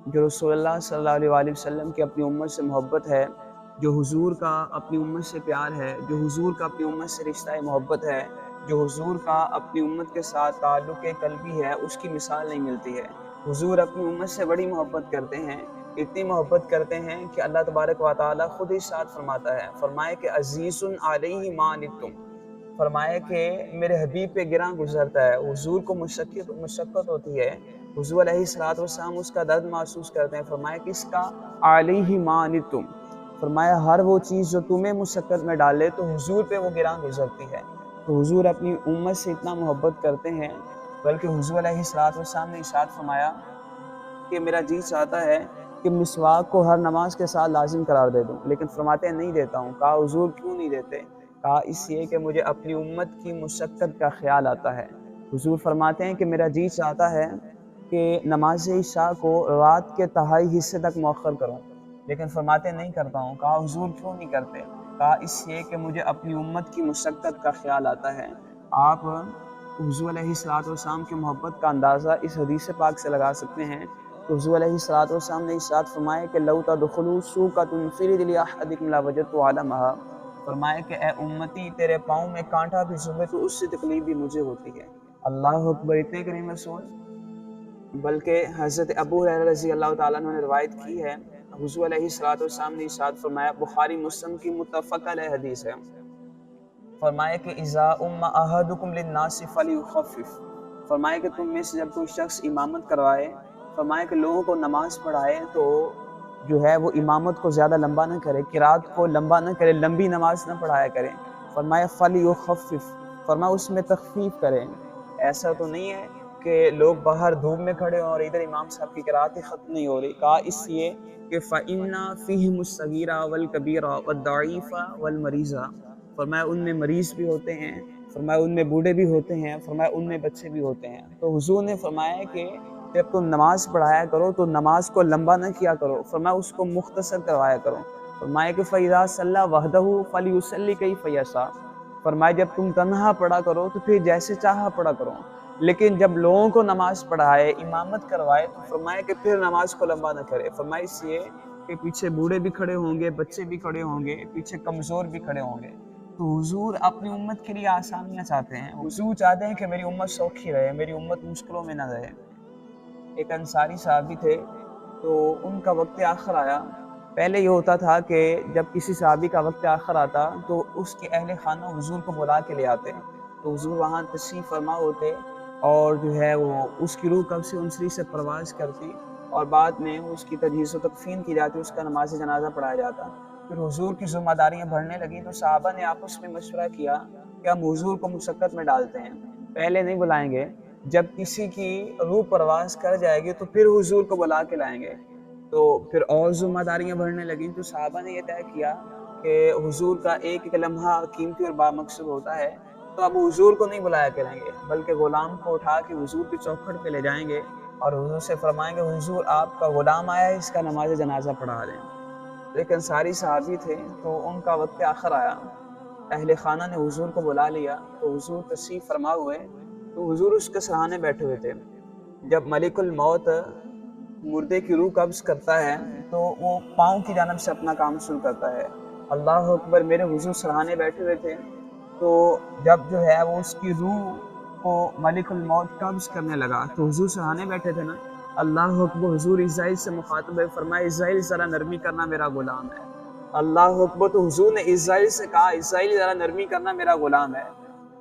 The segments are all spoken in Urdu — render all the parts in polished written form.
جو رسول اللہ صلی اللہ علیہ وسلم کی اپنی امت سے محبت ہے، جو حضور کا اپنی امت سے پیار ہے، جو حضور کا اپنی امت سے رشتہ محبت ہے، جو حضور کا اپنی امت کے ساتھ تعلق قلبی ہے، اس کی مثال نہیں ملتی ہے۔ حضور اپنی امت سے بڑی محبت کرتے ہیں، اتنی محبت کرتے ہیں کہ اللہ تبارک و تعالیٰ خود ارشاد فرماتا ہے، فرمائے کہ عزیز علیہ ما عنتم، فرمائے کہ میرے حبیب پہ گراں گزرتا ہے۔ حضور کو مشقت ہوتی ہے، حضور علیہ السلام اس کا درد محسوس کرتے ہیں، فرمایا کہ اس کا علیہ ما عنتم، فرمایا ہر وہ چیز جو تمہیں مشقت میں ڈالے تو حضور پہ وہ گراں گزرتی ہے۔ تو حضور اپنی امت سے اتنا محبت کرتے ہیں، بلکہ حضور علیہ السلام نے ارشاد فرمایا کہ میرا جی چاہتا ہے کہ مسواک کو ہر نماز کے ساتھ لازم قرار دے دوں، لیکن فرماتے ہیں نہیں دیتا ہوں۔ کہا حضور کیوں نہیں دیتے؟ کہا اس لیے کہ مجھے اپنی امت کی مشقت کا خیال آتا ہے۔ حضور فرماتے ہیں کہ میرا جی چاہتا ہے کہ نماز عشاء کو رات کے تہائی حصے تک مؤخر کروں، لیکن فرماتے نہیں کرتا ہوں۔ کہا حضور کیوں نہیں کرتے؟ کہا اس لیے کہ مجھے اپنی امت کی مشقت کا خیال آتا ہے۔ آپ حضور علیہ السلام کی محبت کا اندازہ اس حدیث پاک سے لگا سکتے ہیں۔ تو حضور علیہ السلام نے ارشاد فرمایا کہ لو تدخلوا سوقۃ فی رجل احدکم لوجدت علمھا، فرمایا کہ اے امتی تیرے پاؤں میں کانٹا بھی چبھے تو اس سے تکلیف بھی مجھے ہوتی ہے۔ اللہ اکبر، اتنے کریم رسول۔ بلکہ حضرت ابو ہریرہ رضی اللہ تعالیٰ عنہ نے روایت کی ہے، حضور علیہ السلام نے ارشاد فرمایا، بخاری مسلم کی متفق علیہ حدیث ہے، فرمایا کہ اذا ام احدکم للناس فلیخفف، فرمایا کہ تم میں سے جب کوئی شخص امامت کروائے، فرمایا کہ لوگوں کو نماز پڑھائے تو جو ہے وہ امامت کو زیادہ لمبا نہ کرے، قرات کو لمبا نہ کرے، لمبی نماز نہ پڑھایا کرے، فرمایا فلیخفف، فرمایا اس میں تخفیف کریں۔ ایسا تو نہیں ہے کہ لوگ باہر دھوپ میں کھڑے ہوں اور ادھر امام صاحب کی قرات ہی ختم نہیں ہو رہی۔ کہا اس لیے کہ فَإِنَّ فِيهِمُ الصَّغِيرَ وَالْكَبِيرَ وَالضَّعِيفَ وَالْمَرِيضَ، فرمایا ان میں مریض بھی ہوتے ہیں، فرمایا ان میں بوڑھے بھی ہوتے ہیں، فرمایا ان میں بچے بھی ہوتے ہیں۔ تو حضور نے فرمایا کہ جب تم نماز پڑھایا کرو تو نماز کو لمبا نہ کیا کرو، فرمایا اس کو مختصر کروایا کرو۔ فرمایا کہ فَإِذَا صَلَّى وَحْدَهُ فَلْيُصَلِّ كَيْفَ يَشَاء، فرمایا جب تم تنہا پڑھا کرو تو پھر جیسے چاہا پڑھا کرو، لیکن جب لوگوں کو نماز پڑھائے، امامت کروائے تو فرمایا کہ پھر نماز کو لمبا نہ کرے، فرمایا اس لیے کہ پیچھے بوڑھے بھی کھڑے ہوں گے، بچے بھی کھڑے ہوں گے، پیچھے کمزور بھی کھڑے ہوں گے۔ تو حضور اپنی امت کے لیے آسانیاں چاہتے ہیں، حضور چاہتے ہیں کہ میری امت سوکھی رہے، میری امت مشکلوں میں نہ رہے۔ ایک انصاری صحابی تھے، تو ان کا وقت آخر آیا۔ پہلے یہ ہوتا تھا کہ جب کسی صحابی کا وقت آخر آتا تو اس کے اہل خانہ حضور کو بلا کے لے آتے، تو حضور وہاں تشریف فرما ہوتے اور جو ہے وہ اس کی روح قبض سے انسری سے پرواز کرتی اور بعد میں اس کی تجہیز و تکفین کی جاتی، اس کا نماز جنازہ پڑھایا جاتا۔ پھر حضور کی ذمہ داریاں بڑھنے لگیں تو صحابہ نے آپس میں مشورہ کیا کہ ہم حضور کو مشقت میں ڈالتے ہیں، پہلے نہیں بلائیں گے، جب کسی کی روح پرواز کر جائے گی تو پھر حضور کو بلا کے لائیں گے۔ تو پھر اور ذمہ داریاں بڑھنے لگیں تو صحابہ نے یہ طے کیا کہ حضور کا ایک ایک لمحہ قیمتی اور بامقصد ہوتا ہے، تو اب حضور کو نہیں بلایا کریں گے، بلکہ غلام کو اٹھا کے حضور کی چوکھٹ پہ لے جائیں گے اور حضور سے فرمائیں گے حضور آپ کا غلام آیا ہے، اس کا نماز جنازہ پڑھا دیں۔ لیکن انصاری صحابی تھے تو ان کا وقت آخر آیا، اہل خانہ نے حضور کو بلا لیا، تو حضور تشریف فرما ہوئے، تو حضور اس کے سرانے بیٹھے ہوئے تھے۔ جب ملک الموت مردے کی روح قبض کرتا ہے تو وہ پاؤں کی جانب سے اپنا کام شروع کرتا ہے۔ اللہ اکبر، میرے حضور سرانے بیٹھے ہوئے تھے، تو جب جو ہے وہ اس کی روح کو ملک الموت قبض کرنے لگا تو حضور سرانے بیٹھے تھے نا، اللہ اکبر، حضور اسرائیل سے مخاطب ہے، فرمایا اسرائیل ذرا نرمی کرنا، میرا غلام ہے۔ اللہ اکبر، تو حضور نے اسرائیل سے کہا اسرائیل ذرا نرمی کرنا، میرا غلام ہے۔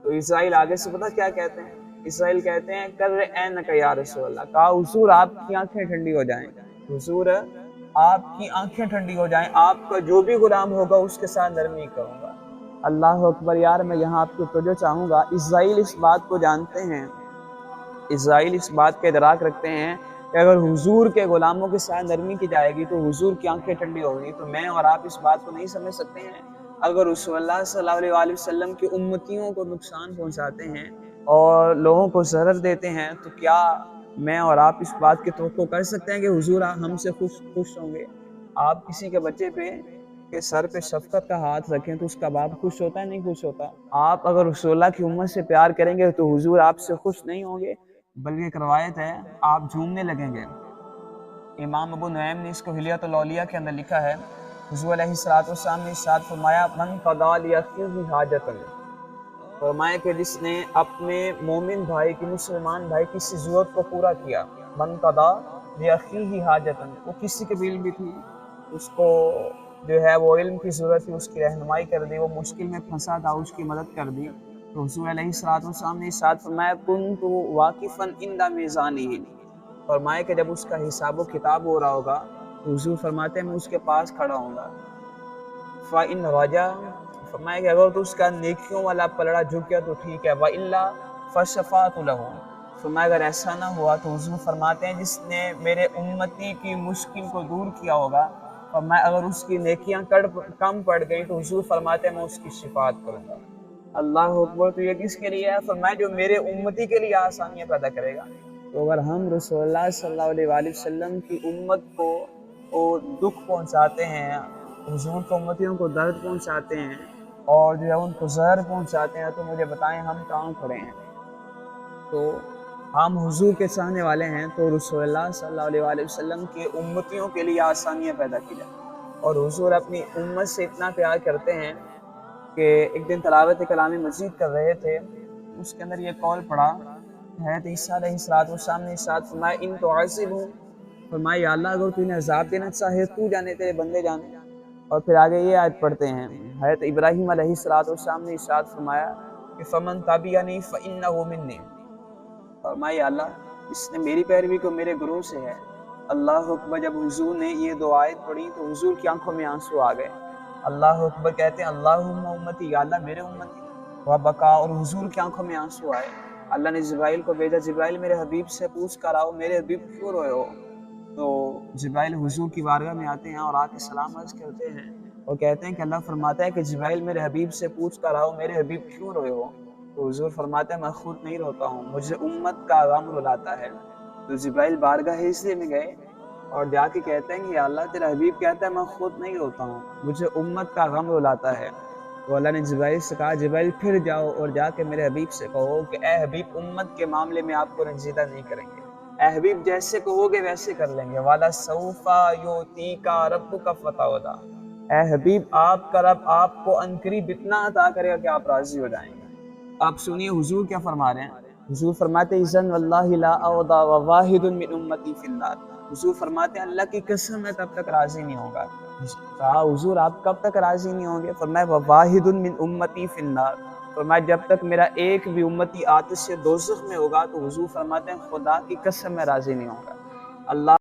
تو اسرائیل آگے سے پتہ کیا کہتے ہیں؟ اسرائیل کہتے ہیں کر عینک یا رسول اللہ، کہا حضور آپ کی آنکھیں ٹھنڈی ہو جائیں، حضور آپ کی آنکھیں ٹھنڈی ہو جائیں، آپ کا جو بھی غلام ہوگا اس کے ساتھ نرمی کروں گا۔ اللہ اکبر، یار میں یہاں آپ کو توجہ چاہوں گا، اسرائیل اس بات کو جانتے ہیں، اسرائیل اس بات کا ادراک رکھتے ہیں کہ اگر حضور کے غلاموں کے ساتھ نرمی کی جائے گی تو حضور کی آنکھیں ٹھنڈی ہوگی، تو میں اور آپ اس بات کو نہیں سمجھ سکتے ہیں؟ اگر رسول اللہ صلی اللہ علیہ وسلم کی امتیوں کو نقصان پہنچاتے ہیں اور لوگوں کو ضرر دیتے ہیں تو کیا میں اور آپ اس بات کی توقع کر سکتے ہیں کہ حضور ہم سے خوش ہوں گے؟ آپ کسی کے بچے پہ کے سر پہ شفقت کا ہاتھ رکھیں تو اس کا باپ خوش ہوتا ہے نہیں خوش ہوتا؟ آپ اگر رسول اللہ کی امت سے پیار کریں گے تو حضور آپ سے خوش نہیں ہوں گے، بلکہ ایک روایت ہے آپ جھومنے لگیں گے۔ امام ابو نعیم نے اس کو حلیۃ الاولیاء کے اندر لکھا ہے، حضور علیہ السلام نے ارشاد فرمایا من قضا لأخیہ حاجۃ، فرمایا کہ جس نے اپنے مومن بھائی کی، مسلمان بھائی کی کسی ضرورت کو پورا کیا، من قضا لأخیہ حاجۃ، وہ کسی کے بھی علم بھی تھی، اس کو جو ہے وہ علم کی ضرورت تھی، اس کی رہنمائی کر دی، وہ مشکل میں پھنسا تھا، اس کی مدد کر دی، تو حضور علیہ السلام نے ارشاد فرمایا کنت واقفا عند میزانہ، فرمایا کہ جب اس کا حساب و کتاب ہو رہا ہوگا تو حضور فرماتے ہیں میں اس کے پاس کھڑا ہوں گا، فَإِنْ رَجَا، فرمایا کہ اگر تو اس کا نیکیوں والا پلڑا جھک گیا تو ٹھیک ہے، وَإِلَّا فَشَفَعْتُ لَهُ، فرمایا اگر ایسا نہ ہوا تو حضور فرماتے ہیں جس نے میرے امتی کی مشکل کو دور کیا ہوگا، فرمایا اگر اس کی نیکیاں کم پڑ گئی تو حضور فرماتے ہیں میں اس کی شفاعت کروں گا۔ اللہ اکبر، تو یہ کس کے لیے ہے؟ فرمایا جو میرے امتی کے لیے آسانیاں پیدا کرے گا۔ تو اگر ہم رسول اللہ صلی اللہ علیہ وآلہ وسلم کی امت کو دکھ پہنچاتے ہیں، حضور کے امتیوں کو درد پہنچاتے ہیں اور جو ہے ان کو زہر پہنچاتے ہیں، تو مجھے بتائیں ہم کہاں کھڑے ہیں؟ تو ہم حضور کے چاہنے والے ہیں تو رسول اللہ صلی اللہ علیہ وآلہ وسلم کے امتیوں کے لیے آسانیاں پیدا کی جائیں، اور حضور اپنی امت سے اتنا پیار کرتے ہیں کہ ایک دن تلاوت کلام مجید کر رہے تھے، اس کے اندر یہ قول پڑھا حضرت عیسیٰ علیہ السلام نے ارشاد فرمایا ان تعذبہم، فرمایا یا اللہ اگر تو انہیں عذاب دینا چاہے تو جانے، تیرے بندے جانے، اور پھر آگے یہ آیت پڑھتے ہیں حضرت ابراہیم علیہ السلام نے ارشاد فرمایا کہ فمن تبعنی فانہ منی، فرمایا یا اللہ اس نے میری پیروی کو میرے گروہ سے ہے۔ اللہ اکبر، جب حضور نے یہ دو آیت پڑھی تو حضور کی آنکھوں میں آنسو آ گئے، اللہ اکبر کہتے ہیں اللہم امتی، یا اللہ میرے امتی، وبکا، اور حضور کی آنکھوں میں آنسو آئے۔ اللہ نے جبرائیل کو بھیجا، جبرائیل میرے حبیب سے پوچھ کر آؤ میرے حبیب کیوں روئے ہو؟ تو جبرائیل حضور کی بارگاہ میں آتے ہیں اور آ کے سلام عرض کرتے ہیں اور کہتے ہیں کہ اللہ فرماتا ہے کہ جبرائیل میرے حبیب سے پوچھ کر آؤ میرے حبیب کیوں روئے ہو؟ تو حضور فرماتے ہیں میں خود نہیں روتا ہوں، مجھے امت کا غم رلاتا ہے۔ تو جبرائیل بارگاہ حصے میں گئے اور جا کے کہتے ہیں کہ یا اللہ تیرا حبیب کہتا ہے میں خود نہیں روتا ہوں، مجھے امت کا غم رلاتا ہے۔ تو اللہ نے جبرائیل سے کہا جبرائیل پھر جاؤ اور جا کے میرے حبیب سے کہو کہ اے حبیب امت کے معاملے میں آپ کو رنجیدہ نہیں کریں گے، اے حبیب جیسے کہو گے ویسے کر لیں گے، وَلَسَوْفَ يُعْطِيكَ رَبُّكَ فَتَرْضَىٰ، اے حبیب آپ کا رب آپ کو عنقریب اتنا عطا کرے گا کہ آپ راضی ہو جائیں گے۔ آپ سنیے حضور کیا فرما رہے ہیں، حضور فرماتے ہیں اِذًا وَاللَّهِ لَا أَرْضَىٰ وَوَاحِدٌ مِّنْ أُمَّتِي فِي النَّارِ، حضور فرماتے ہیں اللہ کی قسم میں تب تک راضی نہیں ہوگا۔ کہا حضور آپ کب تک راضی نہیں ہوں گے؟ فرمایا وَوَاحِدٌ مِّنْ أُمَّتِي فِي النَّارِ، فرمایا جب تک میرا ایک بھی امتی آتش دوزخ میں ہوگا تو حضور فرماتے ہیں خدا کی قسم میں راضی نہیں ہوگا۔ اللہ